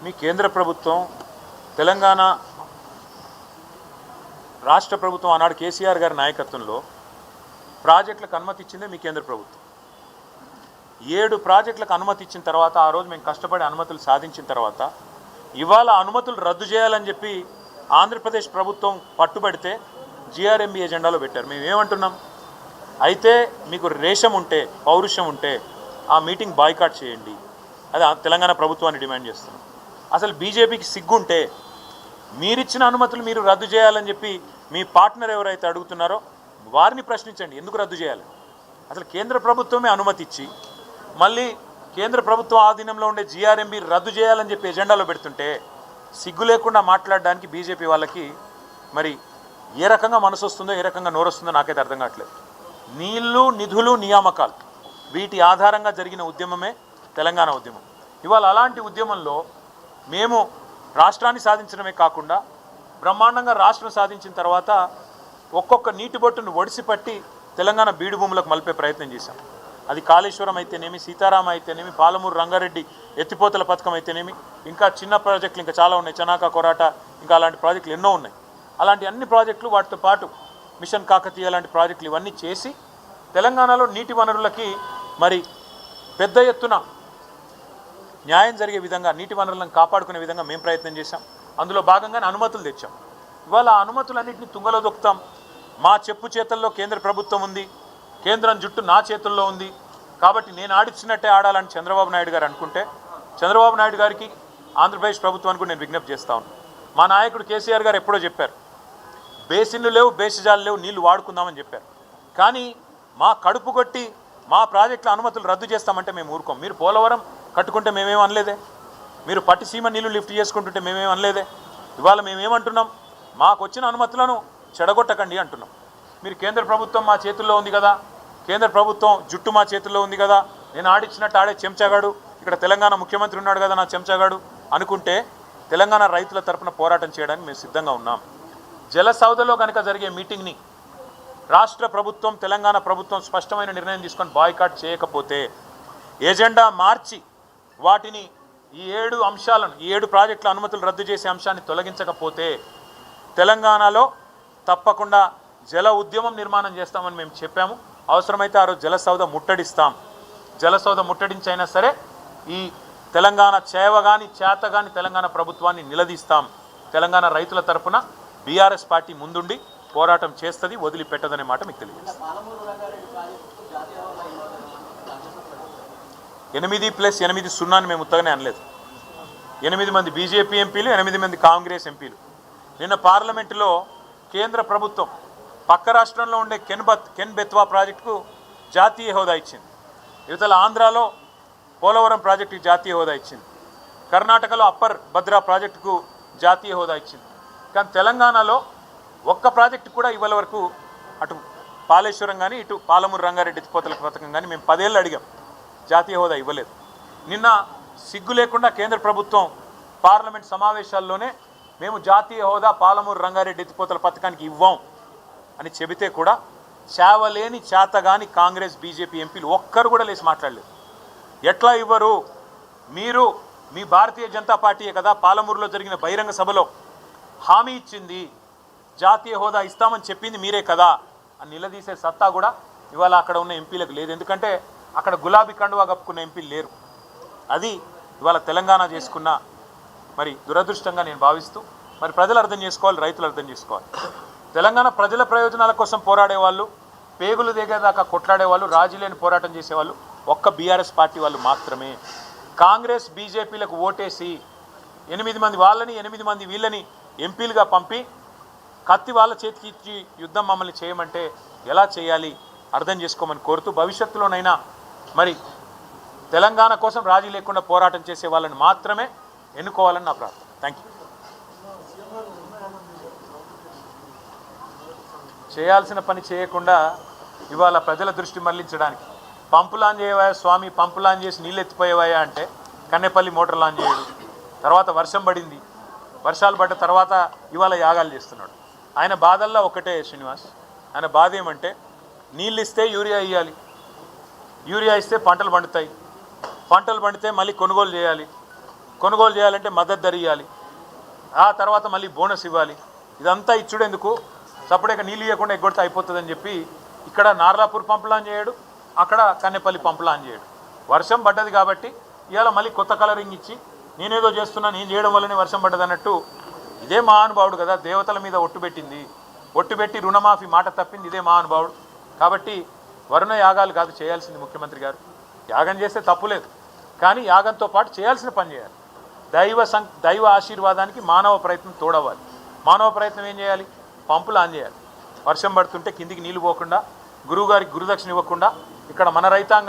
మీ కేంద్ర ప్రభుత్వం తెలంగాణ రాష్ట్ర ప్రభుత్వం ఆనాడు కేసీఆర్ గారి నాయకత్వంలో ప్రాజెక్టులకు అనుమతి ఇచ్చిందే మీ కేంద్ర ప్రభుత్వం. 7 ప్రాజెక్టులకు అనుమతి ఇచ్చిన తర్వాత ఆ రోజు మేము కష్టపడి అనుమతులు సాధించిన తర్వాత ఇవాళ అనుమతులు రద్దు చేయాలని చెప్పి ఆంధ్రప్రదేశ్ ప్రభుత్వం పట్టుబడితే జిఆర్ఎంబి ఎజెండాలో పెట్టారు. మేము ఏమంటున్నాం, అయితే మీకు రేషం ఉంటే పౌరుషం ఉంటే ఆ మీటింగ్ బాయ్కాట్ చేయండి, అది తెలంగాణ ప్రభుత్వాన్ని డిమాండ్ చేస్తున్నాం. అసలు బీజేపీకి సిగ్గుంటే మీరిచ్చిన అనుమతులు మీరు రద్దు చేయాలని చెప్పి మీ పార్ట్నర్ ఎవరైతే అడుగుతున్నారో వారిని ప్రశ్నించండి, ఎందుకు రద్దు చేయాలి? అసలు కేంద్ర ప్రభుత్వమే అనుమతి ఇచ్చి మళ్ళీ కేంద్ర ప్రభుత్వం ఆధీనంలో ఉండే జిఆర్ఎంబి రద్దు చేయాలని చెప్పి ఎజెండాలో పెడుతుంటే సిగ్గు లేకుండా మాట్లాడడానికి బీజేపీ వాళ్ళకి మరి ఏ రకంగా మనసు వస్తుందో ఏ రకంగా నోరొస్తుందో నాకైతే అర్థం కావట్లేదు. నీళ్లు నిధులు నియామకాలు వీటి ఆధారంగా జరిగిన ఉద్యమమే తెలంగాణ ఉద్యమం. ఇవాళ అలాంటి ఉద్యమంలో మేము రాష్ట్రాన్ని సాధించడమే కాకుండా బ్రహ్మాండంగా రాష్ట్రం సాధించిన తర్వాత ఒక్కొక్క నీటి బొట్టును ఒడిసిపట్టి తెలంగాణ బీడు భూములకు మలిపే ప్రయత్నం చేశాం. అది కాళేశ్వరం అయితేనేమి, సీతారామ అయితేనేమి, పాలమూరు రంగారెడ్డి ఎత్తిపోతల పథకం అయితేనేమి, ఇంకా చిన్న ప్రాజెక్టులు ఇంకా చాలా ఉన్నాయి, చనాక కొరాట, ఇంకా అలాంటి ప్రాజెక్టులు ఎన్నో ఉన్నాయి. అలాంటి అన్ని ప్రాజెక్టులు వాటితో పాటు మిషన్ కాకతీయ లాంటి ప్రాజెక్టులు ఇవన్నీ చేసి తెలంగాణలో నీటి వనరులకి మరి పెద్ద ఎత్తున న్యాయం జరిగే విధంగా నీటి వనరులను కాపాడుకునే విధంగా మేము ప్రయత్నం చేశాం. అందులో భాగంగానే అనుమతులు తెచ్చాం. ఇవాళ ఆ అనుమతులన్నింటినీ తుంగలో దొక్కుతాం. మా చెప్పు చేతల్లో కేంద్ర ప్రభుత్వం ఉంది, కేంద్రం జుట్టు నా చేతుల్లో ఉంది కాబట్టి నేను ఆడిచ్చినట్టే ఆడాలని చంద్రబాబు నాయుడు గారు అనుకుంటే చంద్రబాబు నాయుడు గారికి ఆంధ్రప్రదేశ్ ప్రభుత్వానికి నేను విజ్ఞప్తి చేస్తా ఉన్నాను. మా నాయకుడు కేసీఆర్ గారు ఎప్పుడో చెప్పారు, బేసిన్లు లేవు, బేసిజాలు లేవు, నీళ్లు వాడుకుందామని చెప్పారు. కానీ మా కడుపు కొట్టి మా ప్రాజెక్టుల అనుమతులు రద్దు చేస్తామంటే మేము ఊరుకోం. మీరు పోలవరం కట్టుకుంటే మేమేం అనలేదే, మీరు పట్టిసీమ నీళ్లు లిఫ్ట్ చేసుకుంటుంటే మేమేం అనలేదే. ఇవాళ మేమేమంటున్నాం, మాకు వచ్చిన అనుమతులను చెడగొట్టకండి అంటున్నాం. మీరు కేంద్ర ప్రభుత్వం మా చేతుల్లో ఉంది కదా, కేంద్ర ప్రభుత్వం జుట్టు మా చేతుల్లో ఉంది కదా, నేను ఆడిచ్చినట్టు ఆడే చెంచాగాడు, ఇక్కడ తెలంగాణ ముఖ్యమంత్రి ఉన్నాడు కదా నా చెంచాగాడు అనుకుంటే తెలంగాణ రైతుల తరపున పోరాటం చేయడానికి మేము సిద్ధంగా ఉన్నాం. జలసౌధలో కనుక జరిగే మీటింగ్ని రాష్ట్ర ప్రభుత్వం తెలంగాణ ప్రభుత్వం స్పష్టమైన నిర్ణయం తీసుకొని బాయ్కాట్ చేయకపోతే ఎజెండా మార్చి వాటిని ఈ 7 అంశాలను ఈ 7 ప్రాజెక్టుల అనుమతులు రద్దు చేసే అంశాన్ని తొలగించకపోతే తెలంగాణలో తప్పకుండా జల ఉద్యమం నిర్మాణం చేస్తామని మేము చెప్పాము. అవసరమైతే ఆ రోజు జలసౌధ ముట్టడిస్తాం. జలసౌధ ముట్టడించైనా సరే ఈ తెలంగాణ చేవగాని చేతగాని తెలంగాణ ప్రభుత్వాన్ని నిలదీస్తాం. తెలంగాణ రైతుల తరపున బీఆర్ఎస్ పార్టీ ముందుండి పోరాటం చేస్తుంది, వదిలిపెట్టదనే మాట మీకు తెలియజేస్తాం. 8+8 సున్నాని మేము ఉత్తగానే అనలేదు. 8 మంది బీజేపీ ఎంపీలు, 8 మంది కాంగ్రెస్ ఎంపీలు నిన్న పార్లమెంటులో కేంద్ర ప్రభుత్వం పక్క రాష్ట్రంలో ఉండే కెన్ బెత్వా ప్రాజెక్టుకు జాతీయ హోదా ఇచ్చింది. ఇవతల ఆంధ్రాలో పోలవరం ప్రాజెక్టుకు జాతీయ హోదా ఇచ్చింది. కర్ణాటకలో అప్పర్ భద్రా ప్రాజెక్టుకు జాతీయ హోదా ఇచ్చింది. కానీ తెలంగాణలో ఒక్క ప్రాజెక్టు కూడా ఇవాళ వరకు అటు కాళేశ్వరం కానీ ఇటు పాలమూరు రంగారెడ్డి ఎత్తిపోతల పథకం కానీ మేము 10 ఏళ్ళు అడిగాం, జాతీయ హోదా ఇవ్వలేదు. నిన్న సిగ్గు లేకుండా కేంద్ర ప్రభుత్వం పార్లమెంట్ సమావేశాల్లోనే మేము జాతీయ హోదా పాలమూరు రంగారెడ్డి ఎత్తిపోతల పథకానికి ఇవ్వం అని చెబితే కూడా చావలేని చేతగాని కాంగ్రెస్ బీజేపీ ఎంపీలు ఒక్కరు కూడా లేచి మాట్లాడలేదు. ఎట్లా ఇవ్వరు? మీరు మీ భారతీయ జనతా పార్టీయే కదా పాలమూరులో జరిగిన బహిరంగ సభలో హామీ ఇచ్చింది, జాతీయ హోదా ఇస్తామని చెప్పింది మీరే కదా అని నిలదీసే సత్తా కూడా ఇవాళ అక్కడ ఉన్న ఎంపీలకు లేదు. ఎందుకంటే అక్కడ గులాబీ కండువా కప్పుకున్న ఎంపీలు లేరు. అది ఇవాళ తెలంగాణ చేసుకున్న మరి దురదృష్టంగా నేను భావిస్తూ మరి ప్రజలు అర్థం చేసుకోవాలి, రైతులు అర్థం చేసుకోవాలి. తెలంగాణ ప్రజల ప్రయోజనాల కోసం పోరాడేవాళ్ళు, పేగులు దిగేదాకా కొట్లాడేవాళ్ళు, రాజీ లేని పోరాటం చేసేవాళ్ళు ఒక్క బీఆర్ఎస్ పార్టీ వాళ్ళు మాత్రమే. కాంగ్రెస్ బీజేపీలకు ఓటేసి 8 మంది వాళ్ళని 8 మంది వీళ్ళని ఎంపీలుగా పంపి కత్తి వాళ్ళ చేతికి ఇచ్చి యుద్ధం మమ్మల్ని చేయమంటే ఎలా చేయాలి అర్థం చేసుకోమని కోరుతూ భవిష్యత్తులోనైనా మరి తెలంగాణ కోసం రాజీ లేకుండా పోరాటం చేసే వాళ్ళని మాత్రమే ఎన్నుకోవాలని నా ప్రార్థన. Thank you. చేయాల్సిన పని చేయకుండా ఇవాళ ప్రజల దృష్టి మళ్లించడానికి పంపు లాంచ్ చేయవా స్వామి, పంపు లాంచ్ చేసి నీళ్ళు ఎత్తిపోయేవా అంటే కన్నెపల్లి మోటార్ లాంచ్ చేయడు. తర్వాత వర్షం పడింది, వర్షాలు పడ్డ తర్వాత ఇవాళ యాగాలు చేస్తున్నాడు. ఆయన బాధల్లో ఒకటే శ్రీనివాస్, ఆయన బాధ ఏమంటే నీళ్ళు ఇస్తే యూరియా ఇవ్వాలి, యూరియా ఇస్తే పంటలు పండుతాయి, పంటలు పండితే మళ్ళీ కొనుగోలు చేయాలి, కొనుగోలు చేయాలంటే మద్దతు ధర ఇవ్వాలి, ఆ తర్వాత మళ్ళీ బోనస్ ఇవ్వాలి. ఇదంతా ఇచ్చుడెందుకు, సపరేట్గా నీళ్ళు ఇవ్వకుండా ఎగ్గొడితే అయిపోతుందని చెప్పి ఇక్కడ నార్లాపూర్ పంపులు ఆన్ చేయడు, అక్కడ కన్నెపల్లి పంపులు ఆన్ చేయడు. వర్షం పడ్డది కాబట్టి ఇవాళ మళ్ళీ కొత్త కలరింగ్ ఇచ్చి నేనేదో చేస్తున్నా, నేను చేయడం వల్లనే వర్షం పడ్డది అన్నట్టు. ఇదే మహానుభావుడు కదా దేవతల మీద ఒట్టు పెట్టింది, ఒట్టు పెట్టి రుణమాఫీ మాట తప్పింది ఇదే మహానుభావుడు. కాబట్టి వరుణ యాగాలు కాదు చేయాల్సింది ముఖ్యమంత్రి గారు. యాగం చేస్తే తప్పులేదు, కానీ యాగంతో పాటు చేయాల్సిన పని చేయాలి. దైవ ఆశీర్వాదానికి మానవ ప్రయత్నం తోడవ్వాలి. మానవ ప్రయత్నం ఏం చేయాలి, పంపులు ఆన్ చేయాలి. వర్షం పడుతుంటే కిందికి నీళ్లు పోకుండా, గురువుగారికి గురుదక్షిణ ఇవ్వకుండా ఇక్కడ మన రైతాంగం